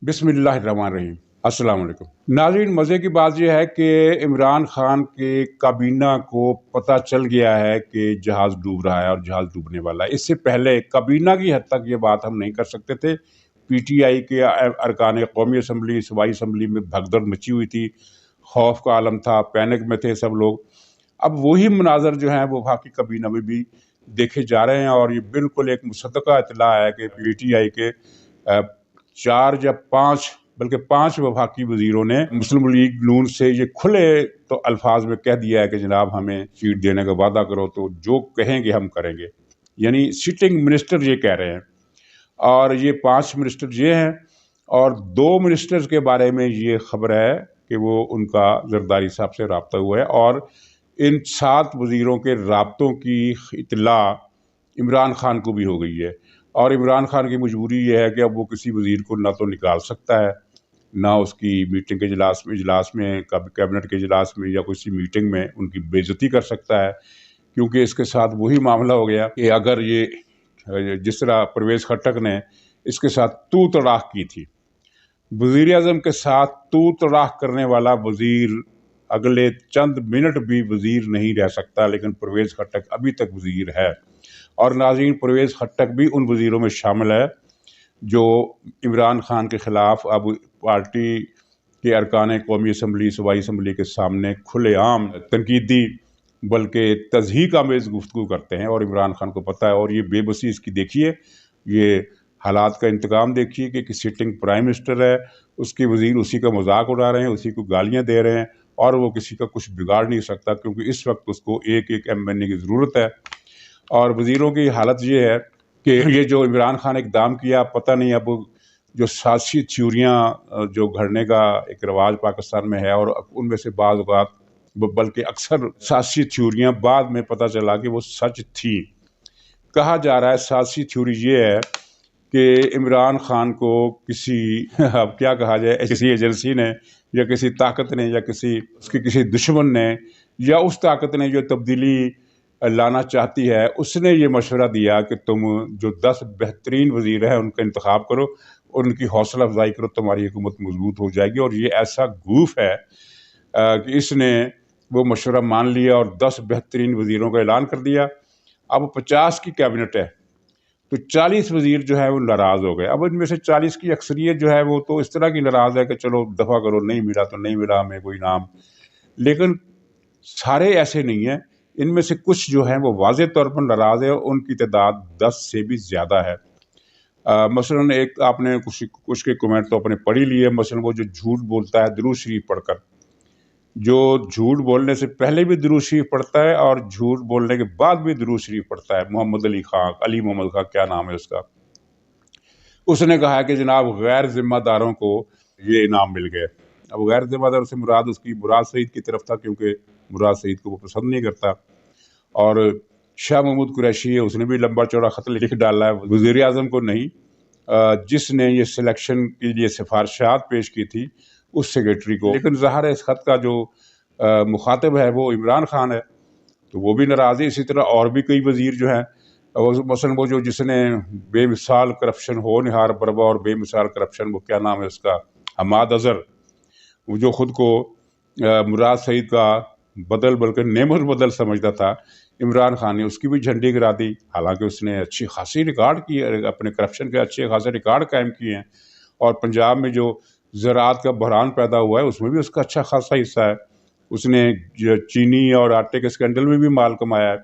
बिस्मिल्लाहिर्रहमानिर्रहीम। अस्सलाम वालेकुम नाज़रीन। मज़े की बात यह है कि इमरान खान के काबीना को पता चल गया है कि जहाज़ डूब रहा है और जहाज़ डूबने वाला है। इससे पहले काबीना की हद तक ये बात हम नहीं कर सकते थे। पीटीआई के अरकान कौमी असम्बली, सूबाई असम्बली में भगदड़ मची हुई थी, खौफ का आलम था, पैनिक में थे सब लोग। अब वही मनाजर जो हैं वो वफाकी काबीना में भी देखे जा रहे हैं और ये बिल्कुल एक मुसद्दका इत्तला है कि पीटीआई के 4 या 5 बल्कि 5 वफाकी वजीरों ने मुस्लिम लीग नून से ये खुले तो अल्फाज में कह दिया है कि जनाब हमें सीट देने का वादा करो तो जो कहेंगे हम करेंगे। यानी सिटिंग मिनिस्टर ये कह रहे हैं और ये 5 मिनिस्टर ये हैं और 2 मिनिस्टर्स के बारे में ये खबर है कि वो उनका जरदारी साहब से रब्ता हुआ है और इन 7 वजीरों के राब्तों की इत्तला इमरान खान को भी हो गई है। और इमरान खान की मजबूरी ये है कि अब वो किसी वज़ीर को ना तो निकाल सकता है, ना उसकी मीटिंग के इजलास में कैबिनेट के इजलास में या किसी मीटिंग में उनकी बेइज्जती कर सकता है, क्योंकि इसके साथ वही मामला हो गया कि अगर ये जिस तरह परवेज़ खट्टक ने इसके साथ तू तड़ाक की थी, वज़ीर आज़म के साथ तू तड़ाक करने वाला वज़ीर अगले चंद मिनट भी वज़ीर नहीं रह सकता, लेकिन परवेज़ खट्टक अभी तक वज़ीर है। और नाज़रीन, परवेज़ खट्टक भी उन वज़ीरों में शामिल है जो इमरान खान के ख़िलाफ़ अब पार्टी के अरकान कौमी असम्बली, सूबाई असम्बली के सामने खुलेआम तनकीदी बल्कि तज़हीक आमेज़ गुफ्तगू करते हैं। और इमरान खान को पता है और ये बेबसी इसकी देखिए, ये हालात का इंतकाम देखिए कि सिटिंग प्राइम मिनिस्टर है, उसके वज़ीर उसी का मजाक उड़ा रहे हैं, उसी को गालियाँ दे रहे हैं और वो किसी का कुछ बिगाड़ नहीं सकता, क्योंकि इस वक्त उसको एक एक एमएनए की ज़रूरत है। और वज़ीरों की हालत ये है कि ये जो इमरान खान इक़दाम किया, पता नहीं अब जो सियासी थ्योरियाँ जो घड़ने का एक रवाज पाकिस्तान में है और उनमें से बाज़ औक़ात बल्कि अक्सर सियासी थ्योरियाँ बाद में पता चला कि वो सच थी। कहा जा रहा है सियासी थ्योरी ये है कि इमरान खान को किसी अब क्या कहा जाए, किसी एजेंसी ने या किसी ताकत ने या किसी दुश्मन ने या उस ताकत ने जो तब्दीली लाना चाहती है, उसने ये मशवरा दिया कि तुम जो 10 बेहतरीन वज़ीर हैं उनका इंतखाब करो और उनकी हौसला अफजाई करो, तुम्हारी हुकूमत मजबूत हो जाएगी। और ये ऐसा गूफ है कि इसने वो मशवरा मान लिया और 10 बेहतरीन वज़ीरों का ऐलान कर दिया। अब 50 की कैबिनेट है तो 40 वज़ीर जो है वो नाराज़ हो गए। अब इनमें से 40 की अक्सरियत जो है वो तो इस तरह की नाराज़ है कि चलो दफ़ा करो, नहीं मिला तो नहीं मिला हमें कोई नाम। लेकिन सारे ऐसे नहीं हैं, इनमें से कुछ जो हैं वो वाज़ेह तौर पर नाराज़ है और उनकी तादाद 10 से भी ज़्यादा है। मसलन एक आपने कुछ के कमेंट तो आपने पढ़ ही लिए। मसलन वो जो झूठ बोलता है दुरूद शरीफ पढ़कर, जो झूठ बोलने से पहले भी दुरूद शरीफ पढ़ता है और झूठ बोलने के बाद भी दुरूद शरीफ पढ़ता है, मोहम्मद अली मोहम्मद खां क्या नाम है उसका, उसने कहा है कि जनाब गैर जिम्मेदारों को ये इनाम मिल गए। अब गैर जिम्मेदार से मुराद उसकी मुराद सईद की तरफ था, क्योंकि मुराद सईद को वो पसंद नहीं करता। और शाह महमूद कुरैशी है, उसने भी लंबा चौड़ा ख़त लिख डाला है वज़ीर आज़म को नहीं, जिसने ये सिलेक्शन के लिए सिफारिशात पेश की थी उस सेक्रेटरी को। लेकिन ज़ाहिर है इस ख़त का जो मुखातिब है वो इमरान खान है, तो वो भी नाराज़ है। इसी तरह और भी कई वज़ीर जो हैं, मसलन वो जो जिसने बेमिसाल करप्शन हो निहार बरबा और बेमिसाल करप्शन, वो क्या नाम है उसका, हमाद अज़हर, वो जो ख़ुद को मुराद सईद का बदल बल्कि नेमत बदल समझता था, इमरान खान ने उसकी भी झंडी गिरा दी। हालांकि उसने अच्छी खासी रिकॉर्ड की, अपने करप्शन के अच्छे खासे रिकॉर्ड कायम किए हैं और पंजाब में जो ज़राअत का बहरान पैदा हुआ है उसमें भी उसका अच्छा खासा हिस्सा है। उसने चीनी और आटे के स्कैंडल में भी माल कमाया है,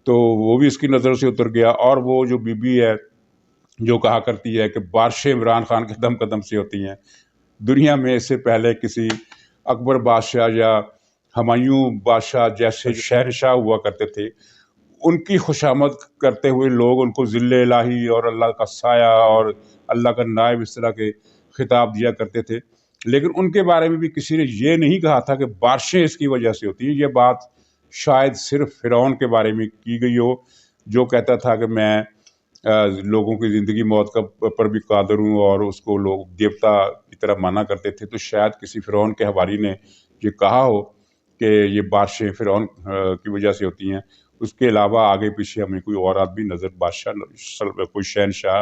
तो वो भी इसकी नज़र से उतर गया। और वो जो बीबी है जो कहा करती है कि बारिशें इमरान खान के दम कदम से होती हैं, दुनिया में इससे पहले किसी अकबर बादशाह या हुमायूं बादशाह जैसे शहंशाह हुआ करते थे, उनकी खुशामद करते हुए लोग उनको ज़िल्ले इलाही और अल्लाह का साया और अल्लाह का नायब इस तरह के खिताब दिया करते थे। लेकिन उनके बारे में भी किसी ने ये नहीं कहा था कि बारिशें इसकी वजह से होती हैं। ये बात शायद सिर्फ फ़िरौन के बारे में की गई हो, जो कहता था कि मैं लोगों की ज़िंदगी मौत का पर भी कादिर हूँ और उसको लोग देवता की तरह माना करते थे। तो शायद किसी फ़िरौन के हवारी ने ये कहा हो कि ये बारिशें फ़िरौन की वजह से होती हैं। उसके अलावा आगे पीछे हमें कोई और आदमी नज़र, बादशाह कोई शहनशाह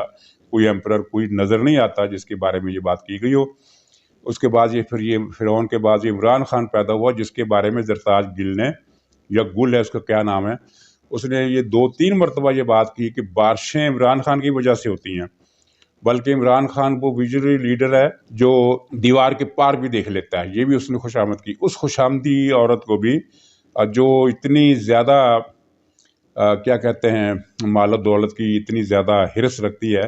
کوئی ایمپرر کوئی نظر نہیں آتا جس کے بارے میں یہ بات کی گئی ہو۔ اس کے بعد یہ فرعون کے بعد یہ عمران خان پیدا ہوا، جس کے بارے میں زرتاج گل نے، یا گل ہے اس کا کیا نام ہے، اس نے یہ 2-3 مرتبہ یہ بات کی کہ بارشیں عمران خان کی وجہ سے ہوتی ہیں، بلکہ عمران خان وہ ویژنری لیڈر ہے جو دیوار کے پار بھی دیکھ لیتا ہے۔ یہ بھی اس نے خوشامد کی۔ اس خوشامدی عورت کو بھی جو اتنی زیادہ کیا کہتے ہیں مال و دولت کی اتنی زیادہ ہرس رکھتی ہے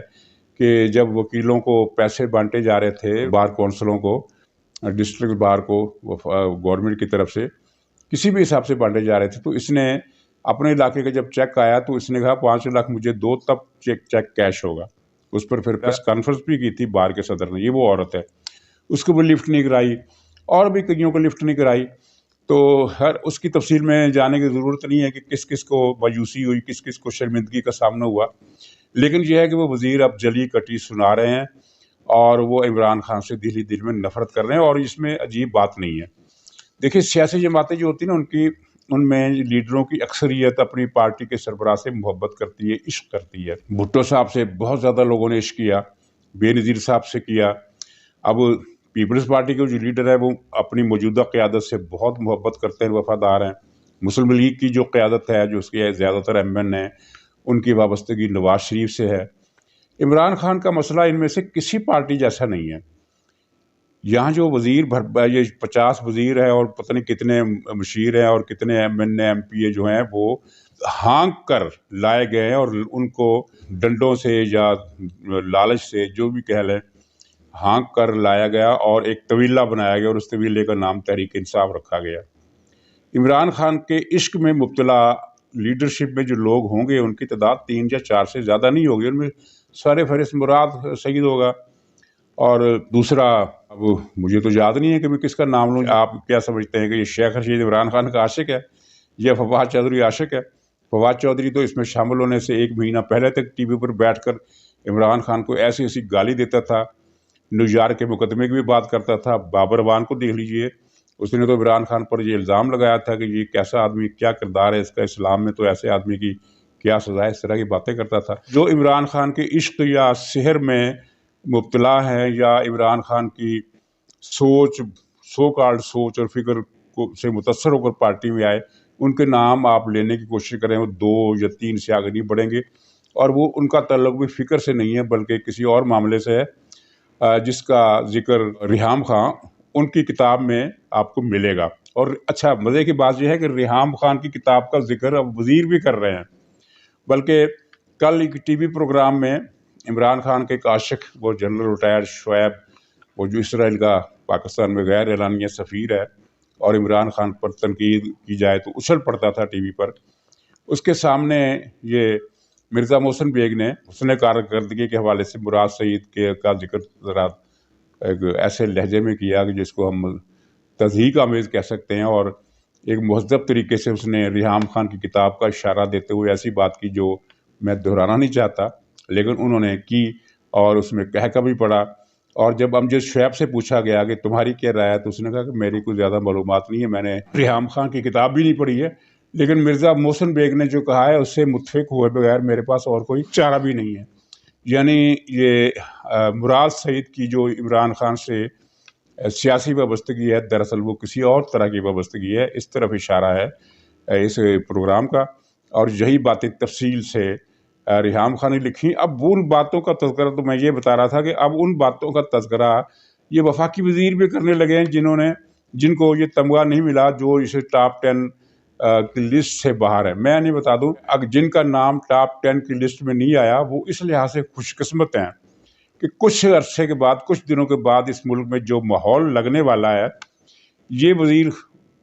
کہ جب وکیلوں کو پیسے بانٹے جا رہے تھے، بار کونسلوں کو، ڈسٹرکٹ بار کو گورنمنٹ کی طرف سے کسی بھی حساب سے بانٹے جا رہے تھے، تو اس نے اپنے علاقے کا جب چیک آیا تو اس نے کہا 5 لاکھ مجھے دو، تب چیک کیش ہوگا۔ اس پر پھر پریس کانفرنس بھی کی تھی بار کے صدر نے۔ یہ وہ عورت ہے، اس کو بھی لفٹ نہیں کرائی، اور بھی کئیوں کو لفٹ نہیں کرائی۔ تو اس کی تفصیل میں جانے کی ضرورت نہیں ہے کہ کس کس کو مایوسی ہوئی، کس کس کو شرمندگی کا سامنا ہوا، لیکن یہ ہے کہ وہ وزیر اب جلی کٹی سنا رہے ہیں اور وہ عمران خان سے دل میں نفرت کر رہے ہیں، اور اس میں عجیب بات نہیں ہے۔ دیکھیں سیاسی جماعتیں جو ہوتی ہیں نا، ان میں لیڈروں کی اکثریت اپنی پارٹی کے سربراہ سے محبت کرتی ہے، عشق کرتی ہے۔ بھٹو صاحب سے بہت زیادہ لوگوں نے عشق کیا، بے نظیر صاحب سے کیا۔ اب پیپلز پارٹی کے جو لیڈر ہے وہ اپنی موجودہ قیادت سے بہت محبت کرتے ہیں، وفادار ہیں۔ مسلم لیگ کی جو قیادت ہے، جو اس کے زیادہ تر ایم این ہیں، ان کی وابستگی نواز شریف سے ہے۔ عمران خان کا مسئلہ ان میں سے کسی پارٹی جیسا نہیں ہے۔ یہاں جو وزیر یہ 50 وزیر ہیں اور پتہ نہیں کتنے مشیر ہیں اور کتنے M N A M P A جو ہیں، وہ ہانک کر لائے گئے ہیں، اور ان کو ڈنڈوں سے یا لالچ سے جو بھی کہہ لیں، ہانک کر لایا گیا اور ایک طویلہ بنایا گیا، اور اس طویلے کا نام تحریک انصاف رکھا گیا۔ عمران خان کے عشق میں مبتلا لیڈرشپ میں جو لوگ ہوں گے، ان کی تعداد 3 یا 4 سے زیادہ نہیں ہوگی۔ ان میں سر فہرست مراد سعید ہوگا، اور دوسرا اب مجھے تو یاد نہیں ہے کہ میں کس کا نام لوں۔ آپ کیا سمجھتے ہیں کہ یہ شیخ رشید عمران خان کا عاشق ہے یا فواد چودھری عاشق ہے؟ فواد چودھری تو اس میں شامل ہونے سے 1 مہینہ پہلے تک ٹی وی پر بیٹھ کر عمران خان کو ایسی ایسی گالی دیتا تھا، نیویارک کے مقدمے کی بھی بات کرتا تھا۔ بابر وان کو دیکھ لیجئے، اس نے تو عمران خان پر یہ الزام لگایا تھا کہ یہ کیسا آدمی، کیا کردار ہے اس کا اسلام میں، تو ایسے آدمی کی کیا سزا ہے، اس طرح کی باتیں کرتا تھا۔ جو عمران خان کے عشق یا سحر میں مبتلا ہے، یا عمران خان کی سو کالڈ سوچ اور فکر سے متاثر ہو کر پارٹی میں آئے، ان کے نام آپ لینے کی کوشش کریں، وہ 2 یا 3 سے آگے نہیں بڑھیں گے، اور وہ ان کا تعلق بھی فکر سے نہیں ہے بلکہ کسی اور معاملے سے ہے، جس کا ذکر ریحام خان ان کی کتاب میں آپ کو ملے گا۔ اور اچھا مزے کی بات یہ ہے کہ ریحام خان کی کتاب کا ذکر اب وزیر بھی کر رہے ہیں، بلکہ کل ایک ٹی وی پروگرام میں عمران خان کے ایک عاشق، وہ جنرل ریٹائرڈ شعیب، وہ جو اسرائیل کا پاکستان میں غیر اعلانیہ سفیر ہے، اور عمران خان پر تنقید کی جائے تو اچھل پڑتا تھا ٹی وی پر، اس کے سامنے یہ مرزا محسن بیگ نے حسن کارکردگی کے حوالے سے مراد سعید کا ذکر ذرا ایک ایسے لہجے میں کیا کہ جس کو ہم تضحیک آمیز کہہ سکتے ہیں، اور ایک مہذب طریقے سے اس نے ریحام خان کی کتاب کا اشارہ دیتے ہوئے ایسی بات کی جو میں دہرانا نہیں چاہتا، لیکن انہوں نے کی، اور اس میں کہہ کا بھی پڑا۔ اور جب امجد شعیب سے پوچھا گیا کہ تمہاری کیا رائے ہے، تو اس نے کہا کہ میری کوئی زیادہ معلومات نہیں ہے، میں نے ریحام خان کی کتاب بھی نہیں پڑھی ہے، لیکن مرزا محسن بیگ نے جو کہا ہے اس سے متفق ہوئے بغیر میرے پاس اور کوئی چارہ بھی نہیں ہے۔ یعنی یہ مراد سعید کی جو عمران خان سے سیاسی وابستگی ہے، دراصل وہ کسی اور طرح کی وابستگی ہے، اس طرف اشارہ ہے اس پروگرام کا، اور یہی باتیں تفصیل سے ریحام خان نے لکھی۔ اب ان باتوں کا تذکرہ، تو میں یہ بتا رہا تھا کہ اب ان باتوں کا تذکرہ یہ وفاقی وزیر بھی کرنے لگے ہیں، جن کو یہ تمغہ نہیں ملا، جو اسے ٹاپ 10 کی لسٹ سے باہر ہے۔ میں نہیں بتا دوں، جن کا نام ٹاپ 10 کی لسٹ میں نہیں آیا، وہ اس لحاظ سے خوش قسمت ہیں کہ کچھ عرصے کے بعد، کچھ دنوں کے بعد اس ملک میں جو ماحول لگنے والا ہے، یہ وزیر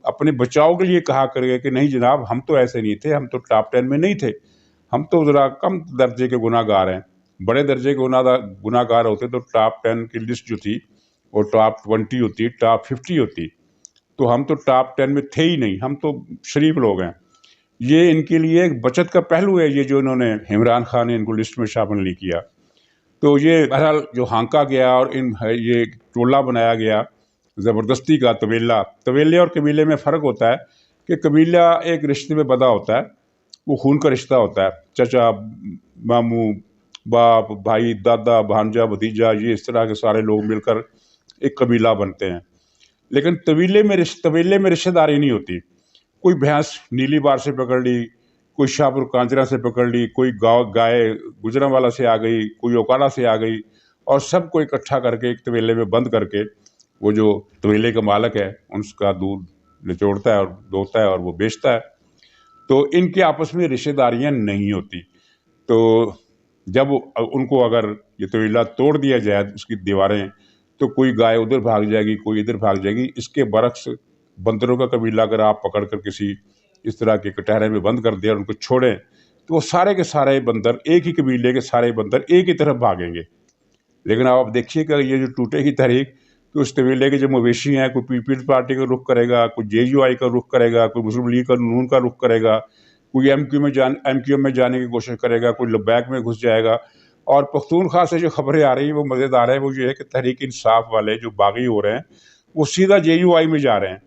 اپنے بچاؤ کے لیے کہا کرے کہ نہیں جناب، ہم تو ایسے نہیں تھے، ہم تو ٹاپ 10 میں نہیں تھے، ہم تو ذرا کم درجے کے گناہ گار ہیں۔ بڑے درجے کے گناہ گار ہوتے تو ٹاپ 10 کی لسٹ جو تھی وہ ٹاپ 20 ہوتی، ٹاپ 50 ہوتی، تو ہم تو ٹاپ 10 میں تھے ہی نہیں، ہم تو شریف لوگ ہیں۔ یہ ان کے لیے ایک بچت کا پہلو ہے، یہ جو انہوں نے عمران خان نے ان کو لسٹ میں شامل نہیں کیا۔ تو یہ بہرحال جو ہانکا گیا اور یہ ٹولہ بنایا گیا زبردستی کا، طویلے اور قبیلے میں فرق ہوتا ہے کہ قبیلہ ایک رشتے میں بندھا ہوتا ہے، وہ خون کا رشتہ ہوتا ہے، چچا، ماموں، बाप भाई दादा भांजा भतीजा, ये इस तरह के सारे लोग मिलकर एक कबीला बनते हैं। लेकिन तबीले में रिश्तेदारी नहीं होती। कोई भैंस नीली बार से पकड़ ली, कोई शाहपुर कांजरा से पकड़ ली, कोई गाय गुजरांवाला से आ गई, कोई ओकाड़ा से आ गई, और सबको इकट्ठा करके एक तबेले में बंद करके वो जो तबेले का मालिक है उसका दूध निचोड़ता है और दोहता है और वो बेचता है। तो इनके आपस में रिश्तेदारियां नहीं होती। तो जब उनको अगर ये तबेला तोड़ दिया जाए उसकी दीवारें, तो कोई गाय उधर भाग जाएगी, कोई इधर भाग जाएगी। इसके बरक्स बंदरों का कबीला अगर आप पकड़ कर किसी इस तरह के कटहरे में बंद कर दिया और उनको छोड़ें, तो वो सारे के सारे बंदर, एक ही कबीले के सारे बंदर एक ही तरफ भागेंगे। लेकिन आप देखिएगा ये जो टूटेगी तहरीक, तो उस तबीले के जो मवेशी हैं, कोई पीपल्स पार्टी का रुख करेगा, कोई JUI का रुख करेगा, कोई मुस्लिम लीग का नून का रुख करेगा, कोई MQM में जाने की कोशिश करेगा, कोई लब्बैक में घुस जाएगा। और पख्तूनख्वा से जो खबरें आ रही हैं वो मज़ेदार है। वो ये है कि तहरीक इंसाफ वाले जो बागी हो रहे हैं वो सीधा JUI में जा रहे हैं,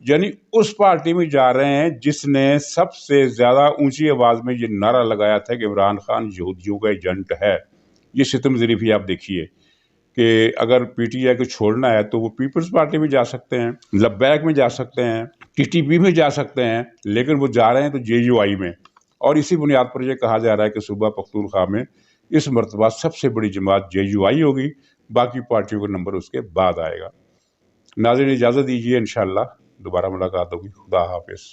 यानी उस पार्टी में जा रहे हैं जिसने सबसे ज़्यादा ऊंची आवाज़ में ये नारा लगाया था कि इमरान खान यहूदियों का एजेंट है। ये सितम ज़रीफ़ी आप देखिए कि अगर PTI को छोड़ना है तो वो पीपल्स पार्टी में जा सकते हैं, लब्बैक में जा सकते हैं, TTP में जा सकते हैं, लेकिन वो जा रहे हैं तो JUI में। और इसी बुनियाद पर यह कहा जा रहा है कि सूबा पख्तूनख्वा में इस मरतबा सबसे बड़ी जमात JUI होगी, बाकी पार्टियों का नंबर उसके बाद आएगा। नाज़रीन इजाज़त दीजिए, इंशाअल्लाह दोबारा मुलाकात होगी। खुदा हाफिज़।